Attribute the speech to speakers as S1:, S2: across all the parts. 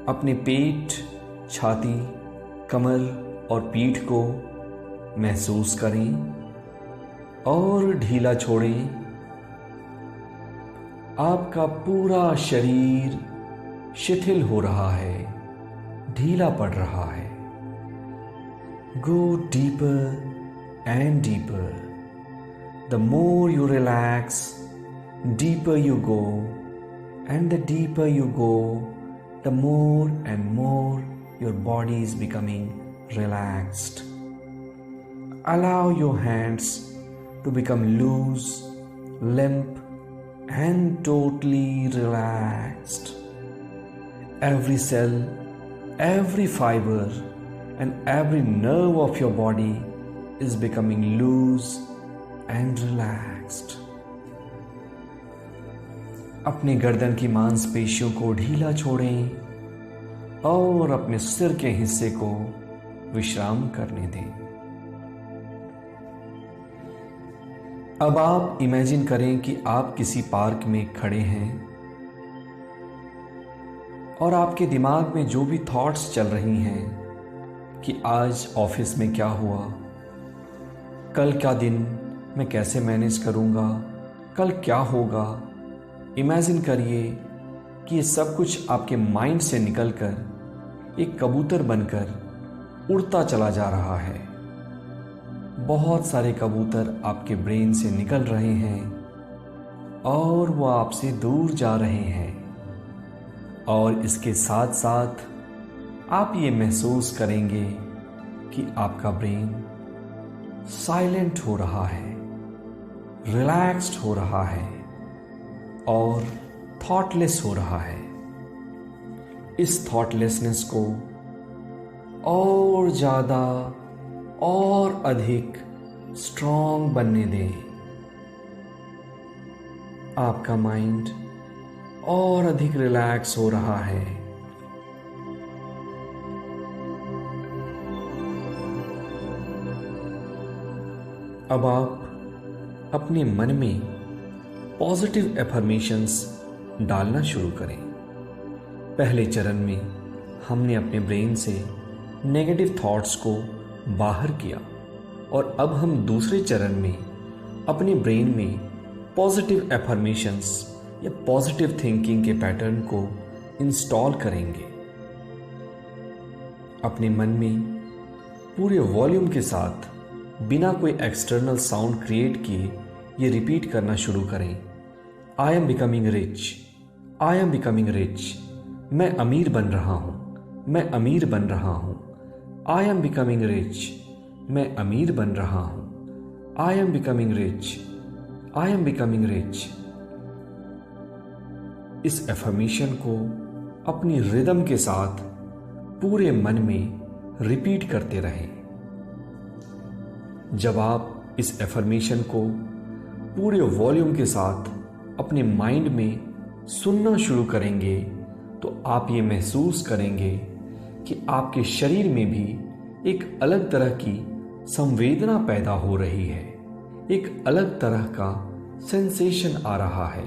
S1: अपने पेट, छाती, कमर और पीठ को महसूस करें और ढीला छोड़ें। आपका पूरा शरीर शिथिल हो रहा है, ढीला पड़ रहा है। Go deeper and deeper. The more you relax, deeper you go, and the deeper you go, the more and more your body is becoming relaxed. Allow your hands to become loose, limp, and totally relaxed. Every cell, every fiber, and every nerve of your body is becoming loose and relaxed. अपनी गर्दन की मांसपेशियों को ढीला छोड़ें और अपने सिर के हिस्से को विश्राम करने दें। अब आप इमेजिन करें कि आप किसी पार्क में खड़े हैं और आपके दिमाग में जो भी थॉट्स चल रही हैं कि आज ऑफिस में क्या हुआ, कल का दिन मैं कैसे मैनेज करूंगा, कल क्या होगा। इमेजिन करिए कि ये सब कुछ आपके माइंड से निकलकर एक कबूतर बनकर उड़ता चला जा रहा है। बहुत सारे कबूतर आपके ब्रेन से निकल रहे हैं और वो आपसे दूर जा रहे हैं। और इसके साथ साथ आप ये महसूस करेंगे कि आपका ब्रेन साइलेंट हो रहा है, रिलैक्स्ड हो रहा है और थॉटलेस हो रहा है। इस थॉटलेसनेस को और ज़्यादा और अधिक स्ट्रॉन्ग बनने दें। आपका माइंड और अधिक रिलैक्स हो रहा है। अब आप अपने मन में पॉजिटिव एफर्मेशंस डालना शुरू करें। पहले चरण में हमने अपने ब्रेन से नेगेटिव थॉट्स को बाहर किया और अब हम दूसरे चरण में अपने ब्रेन में पॉजिटिव एफर्मेशंस या पॉजिटिव थिंकिंग के पैटर्न को इंस्टॉल करेंगे। अपने मन में पूरे वॉल्यूम के साथ बिना कोई एक्सटर्नल साउंड क्रिएट किए ये रिपीट करना शुरू करें। I am becoming rich, I am becoming rich. मैं अमीर बन रहा हूँ, मैं अमीर बन रहा हूँ। आई एम बिकमिंग रिच, मैं अमीर बन रहा हूँ। I am becoming rich, I am becoming rich. इस एफर्मेशन को अपनी रिदम के साथ पूरे मन में रिपीट करते रहें। जब आप इस एफर्मेशन को पूरे वॉल्यूम के साथ अपने माइंड में सुनना शुरू करेंगे तो आप ये महसूस करेंगे कि आपके शरीर में भी एक अलग तरह की संवेदना पैदा हो रही है, एक अलग तरह का सेंसेशन आ रहा है।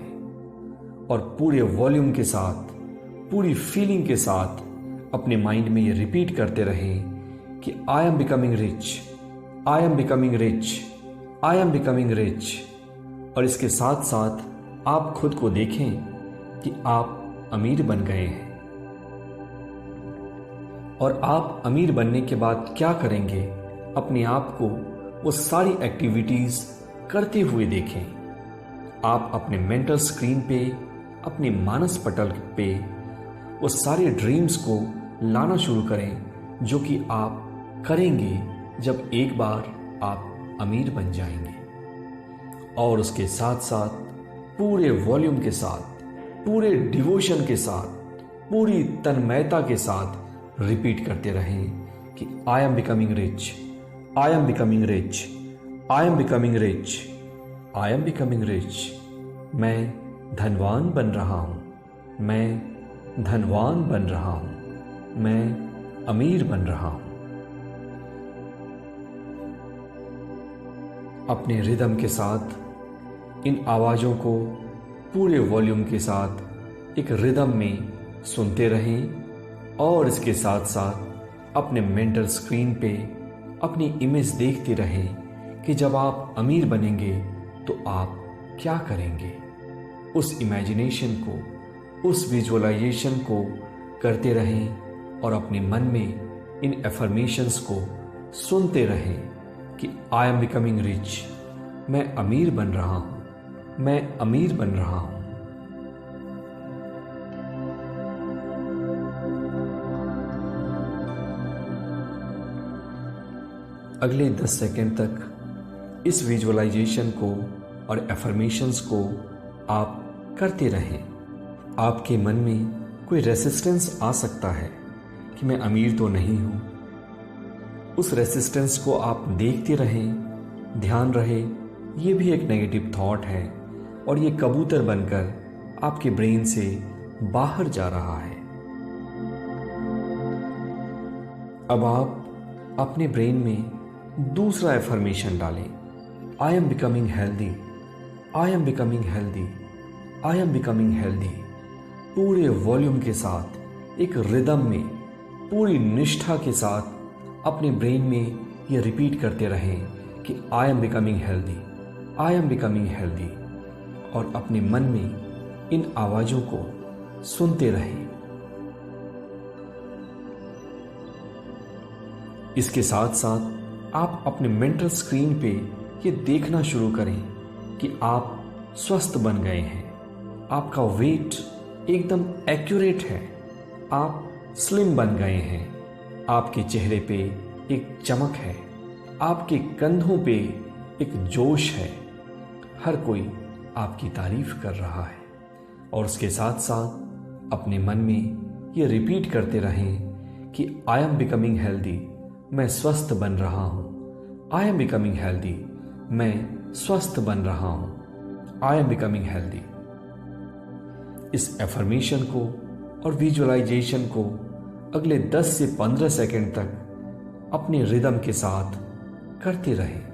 S1: और पूरे वॉल्यूम के साथ, पूरी फीलिंग के साथ अपने माइंड में ये रिपीट करते रहें कि I am becoming rich, I am becoming rich, I am becoming rich. और इसके साथ साथ आप खुद को देखें कि आप अमीर बन गए हैं। और आप अमीर बनने के बाद क्या करेंगे, अपने आप को वो सारी एक्टिविटीज करते हुए देखें। आप अपने मेंटल स्क्रीन पे, अपने मानस पटल पे वो सारे ड्रीम्स को लाना शुरू करें जो कि आप करेंगे जब एक बार आप अमीर बन जाएंगे। और उसके साथ साथ पूरे वॉल्यूम के साथ, पूरे डिवोशन के साथ, पूरी तन्मयता के साथ रिपीट करते रहें कि I am becoming rich, I am becoming rich, I am becoming rich, I am becoming rich. मैं धनवान बन रहा हूं, मैं धनवान बन रहा हूं, मैं अमीर बन रहा हूं। अपने रिदम के साथ इन आवाज़ों को पूरे वॉल्यूम के साथ एक रिदम में सुनते रहें और इसके साथ साथ अपने मेंटल स्क्रीन पे अपनी इमेज देखते रहें कि जब आप अमीर बनेंगे तो आप क्या करेंगे। उस इमेजिनेशन को, उस विजुअलाइजेशन को करते रहें और अपने मन में इन एफर्मेशंस को सुनते रहें कि आई एम बिकमिंग रिच, मैं अमीर बन रहा हूं, मैं अमीर बन रहा हूं। अगले 10 सेकंड तक इस विजुअलाइजेशन को और एफर्मेशंस को आप करते रहें। आपके मन में कोई रेसिस्टेंस आ सकता है कि मैं अमीर तो नहीं हूं। उस रेसिस्टेंस को आप देखते रहें, ध्यान रहे ये भी एक नेगेटिव थॉट है और ये कबूतर बनकर आपके ब्रेन से बाहर जा रहा है। अब आप अपने ब्रेन में दूसरा एफर्मेशन डालें, I am becoming healthy, I am becoming healthy, I am becoming healthy. पूरे वॉल्यूम के साथ, एक रिदम में, पूरी निष्ठा के साथ अपने ब्रेन में ये रिपीट करते रहें कि I am becoming healthy, I am becoming healthy, और अपने मन में इन आवाज़ों को सुनते रहें। इसके साथ साथ आप अपने मेंटल स्क्रीन पे ये देखना शुरू करें कि आप स्वस्थ बन गए हैं, आपका वेट एकदम एक्यूरेट है, आप स्लिम बन गए हैं, आपके चेहरे पे एक चमक है, आपके कंधों पे एक जोश है, हर कोई आपकी तारीफ कर रहा है। और उसके साथ साथ अपने मन में ये रिपीट करते रहें कि आई एम बिकमिंग हेल्दी, मैं स्वस्थ बन रहा हूँ, आई एम बिकमिंग हेल्दी, मैं स्वस्थ बन रहा हूँ, आई एम बिकमिंग हेल्दी। इस एफर्मेशन को और विजुअलाइजेशन को अगले 10 से 15 सेकंड तक अपने रिदम के साथ करते रहें।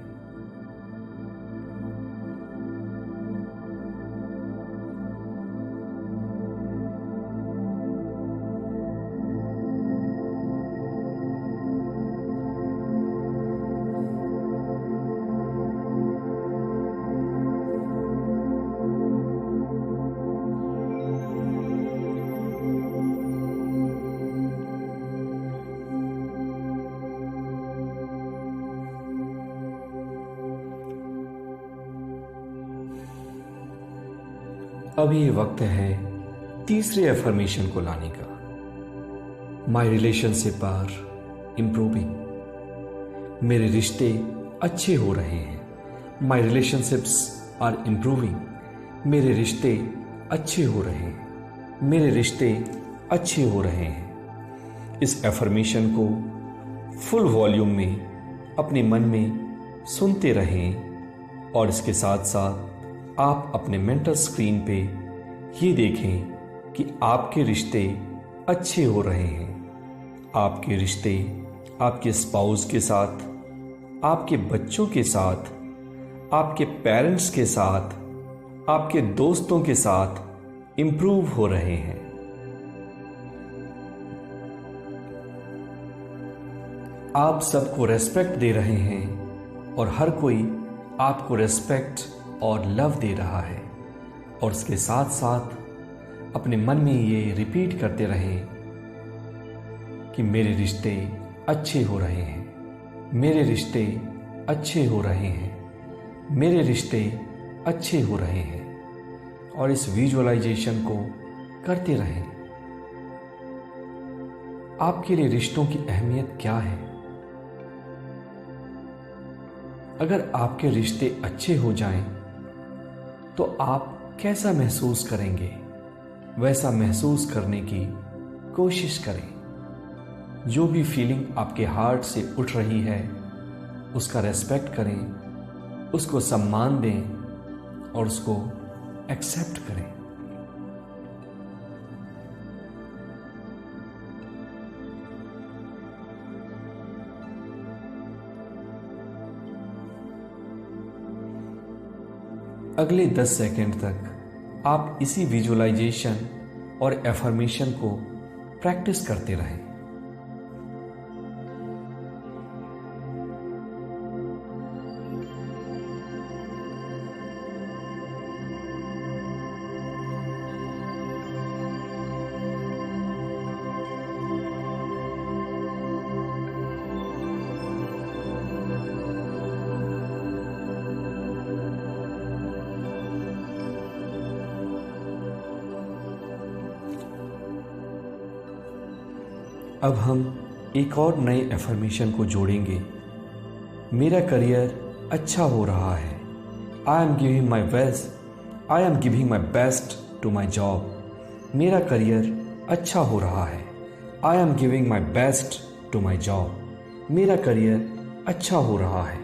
S1: अभी ये वक्त है तीसरे एफर्मेशन को लाने का। माई रिलेशनशिप आर इम्प्रूविंग, मेरे रिश्ते अच्छे हो रहे हैं। माई रिलेशनशिप्स आर इम्प्रूविंग, मेरे रिश्ते अच्छे हो रहे हैं, मेरे रिश्ते अच्छे हो रहे हैं। इस एफर्मेशन को फुल वॉल्यूम में अपने मन में सुनते रहें और इसके साथ साथ आप अपने मेंटल स्क्रीन पे ये देखें कि आपके रिश्ते अच्छे हो रहे हैं। आपके रिश्ते आपके स्पाउस के साथ, आपके बच्चों के साथ, आपके पेरेंट्स के साथ, आपके दोस्तों के साथ इम्प्रूव हो रहे हैं। आप सबको रेस्पेक्ट दे रहे हैं और हर कोई आपको रेस्पेक्ट और लव दे रहा है। और उसके साथ साथ अपने मन में ये रिपीट करते रहें कि मेरे रिश्ते अच्छे हो रहे हैं, मेरे रिश्ते अच्छे हो रहे हैं, मेरे रिश्ते अच्छे हो रहे हैं। और इस विजुअलाइजेशन को करते रहें। आपके लिए रिश्तों की अहमियत क्या है? अगर आपके रिश्ते अच्छे हो जाएं, तो आप कैसा महसूस करेंगे? वैसा महसूस करने की कोशिश करें। जो भी फीलिंग आपके हार्ट से उठ रही है उसका रेस्पेक्ट करें, उसको सम्मान दें और उसको एक्सेप्ट करें। अगले 10 सेकंड तक आप इसी विजुअलाइजेशन और एफर्मेशन को प्रैक्टिस करते रहें। अब हम एक और नए एफर्मेशन को जोड़ेंगे। मेरा करियर अच्छा हो रहा है। I am giving my best. I am giving my best to my job. मेरा करियर अच्छा हो रहा है। I am giving my best to my job. मेरा करियर अच्छा हो रहा है।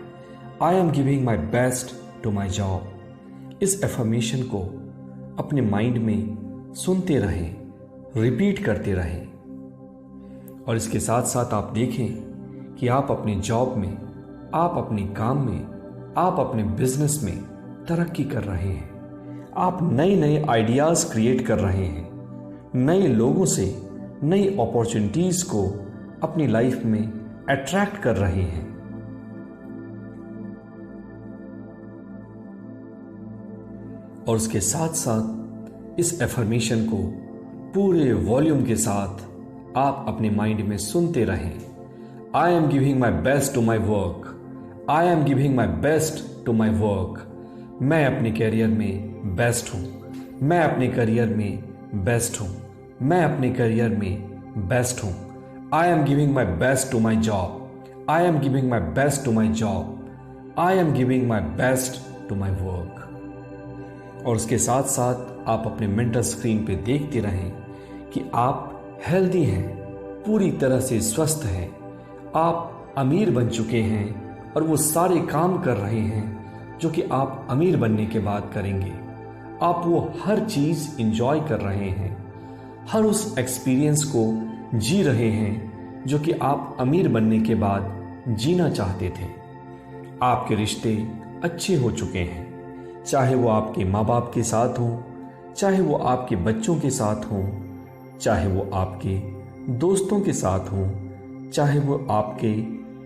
S1: I am giving my best to my job. इस एफर्मेशन को अपने माइंड में सुनते रहें, रिपीट करते रहें। और इसके साथ साथ आप देखें कि आप अपने जॉब में, आप अपने काम में, आप अपने बिजनेस में तरक्की कर रहे हैं। आप नए नए आइडियाज़ क्रिएट कर रहे हैं। नए लोगों से नई अपॉर्चुनिटीज़ को अपनी लाइफ में अट्रैक्ट कर रहे हैं। और उसके साथ साथ इस एफर्मेशन को पूरे वॉल्यूम के साथ आप अपने माइंड में सुनते रहें। I am giving my best to my work. I am giving my best to my work. मैं अपने कैरियर में बेस्ट हूँ। मैं अपने करियर में बेस्ट हूँ। मैं अपने करियर में बेस्ट हूँ। I am giving my best to my job. I am giving my best to my job. I am giving my best to my work. और उसके साथ साथ आप अपने मेंटल स्क्रीन पे देखते रहें कि आप हेल्दी हैं, पूरी तरह से स्वस्थ हैं। आप अमीर बन चुके हैं और वो सारे काम कर रहे हैं जो कि आप अमीर बनने के बाद करेंगे। आप वो हर चीज़ इंजॉय कर रहे हैं, हर उस एक्सपीरियंस को जी रहे हैं जो कि आप अमीर बनने के बाद जीना चाहते थे। आपके रिश्ते अच्छे हो चुके हैं, चाहे वो आपके माँ बाप के साथ हों, चाहे वो आपके बच्चों के साथ हों, चाहे वो आपके दोस्तों के साथ हों, चाहे वो आपके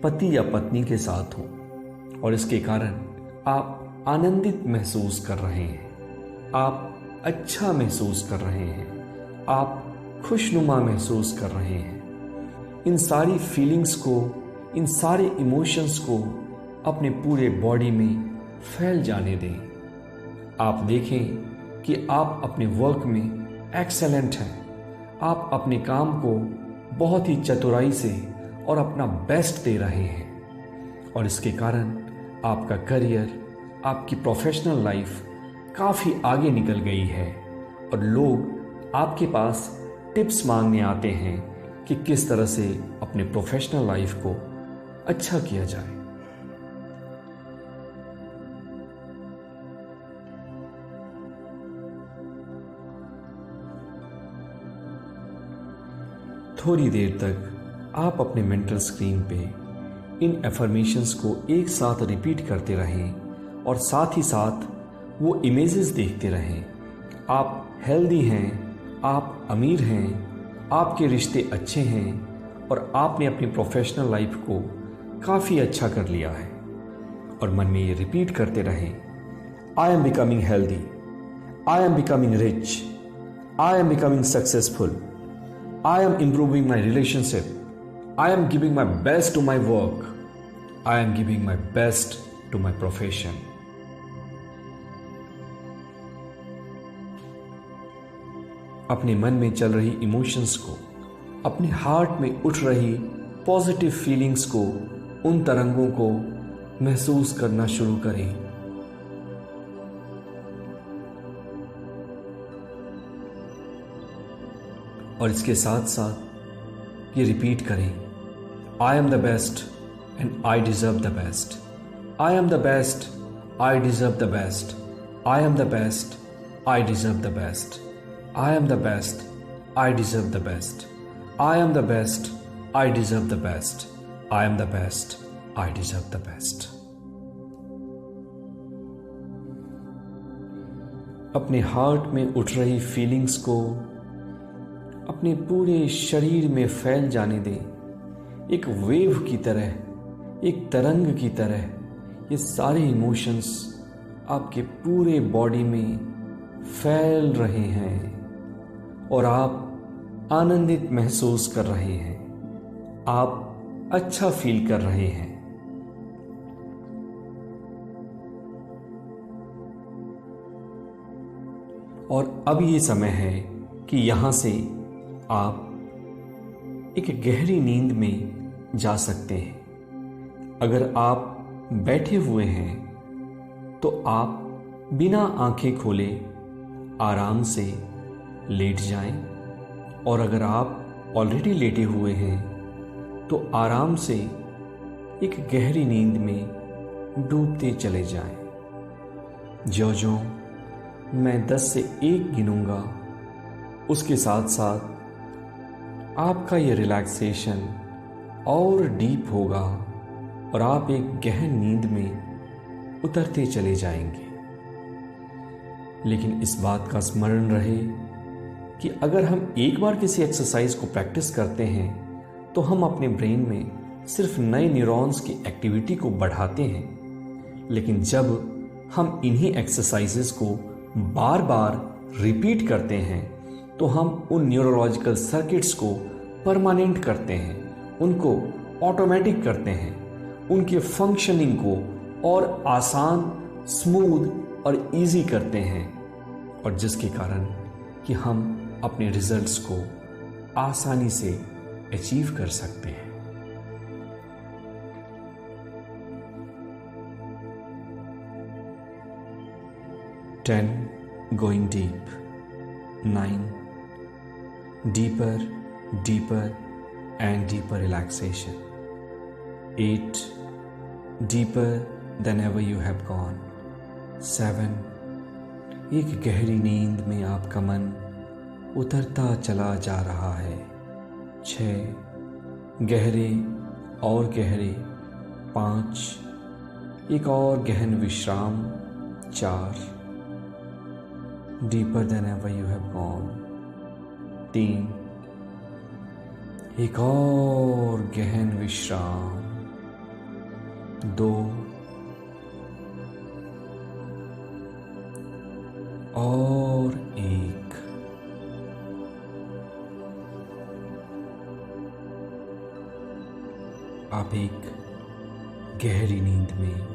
S1: पति या पत्नी के साथ हों। और इसके कारण आप आनंदित महसूस कर रहे हैं, आप अच्छा महसूस कर रहे हैं, आप खुशनुमा महसूस कर रहे हैं। इन सारी फीलिंग्स को, इन सारे इमोशंस को अपने पूरे बॉडी में फैल जाने दें। आप देखें कि आप अपने वर्क में एक्सेलेंट हैं। आप अपने काम को बहुत ही चतुराई से और अपना बेस्ट दे रहे हैं। और इसके कारण आपका करियर, आपकी प्रोफेशनल लाइफ काफ़ी आगे निकल गई है और लोग आपके पास टिप्स मांगने आते हैं कि किस तरह से अपने प्रोफेशनल लाइफ को अच्छा किया जाए। थोड़ी देर तक आप अपने मेंटल स्क्रीन पे इन एफर्मेशंस को एक साथ रिपीट करते रहें और साथ ही साथ वो इमेजेस देखते रहें। आप हेल्दी हैं, आप अमीर हैं, आपके रिश्ते अच्छे हैं और आपने अपनी प्रोफेशनल लाइफ को काफ़ी अच्छा कर लिया है। और मन में ये रिपीट करते रहें, I am becoming healthy, I am becoming rich, I am becoming successful, I am improving my relationship. I am giving my best to my work. I am giving my best to my profession. अपने मन में चल रही emotions को, अपने heart में उठ रही पॉजिटिव फीलिंग्स को, उन तरंगों को महसूस करना शुरू करें। और इसके साथ साथ ये रिपीट करें, I am the best and I deserve the best. I am the best, I deserve the best. I am the best, I deserve the best. I am the best, I deserve the best. I am the best, I deserve the best. I am the best, I deserve the best. अपने heart में उठ रही feelings को अपने पूरे शरीर में फैल जाने दें। एक वेव की तरह, एक तरंग की तरह ये सारे इमोशंस आपके पूरे बॉडी में फैल रहे हैं और आप आनंदित महसूस कर रहे हैं। आप अच्छा फील कर रहे हैं। और अब ये समय है कि यहां से आप एक गहरी नींद में जा सकते हैं। अगर आप बैठे हुए हैं तो आप बिना आंखें खोले आराम से लेट जाएं, और अगर आप ऑलरेडी लेटे हुए हैं तो आराम से एक गहरी नींद में डूबते चले जाएं। ज्यों-ज्यों मैं 10 से 1 गिनूंगा, उसके साथ साथ आपका ये रिलैक्सेशन और डीप होगा और आप एक गहन नींद में उतरते चले जाएंगे। लेकिन इस बात का स्मरण रहे कि अगर हम एक बार किसी एक्सरसाइज को प्रैक्टिस करते हैं तो हम अपने ब्रेन में सिर्फ नए न्यूरॉन्स की एक्टिविटी को बढ़ाते हैं, लेकिन जब हम इन्हीं एक्सरसाइजेस को बार बार रिपीट करते हैं तो हम उन न्यूरोलॉजिकल सर्किट्स को परमानेंट करते हैं, उनको ऑटोमेटिक करते हैं, उनके फंक्शनिंग को और आसान, स्मूथ और इजी करते हैं, और जिसके कारण कि हम अपने रिजल्ट्स को आसानी से अचीव कर सकते हैं। Ten, going deep. 9, deeper, deeper and deeper relaxation. 8, deeper than ever you have gone. 7, एक गहरी नींद में आपका मन उतरता चला जा रहा है। 6, गहरे और गहरे। 5, एक और गहन विश्राम। 4, deeper than ever you have gone. 3, एक और गहन विश्राम। 2, और 1। आप एक गहरी नींद में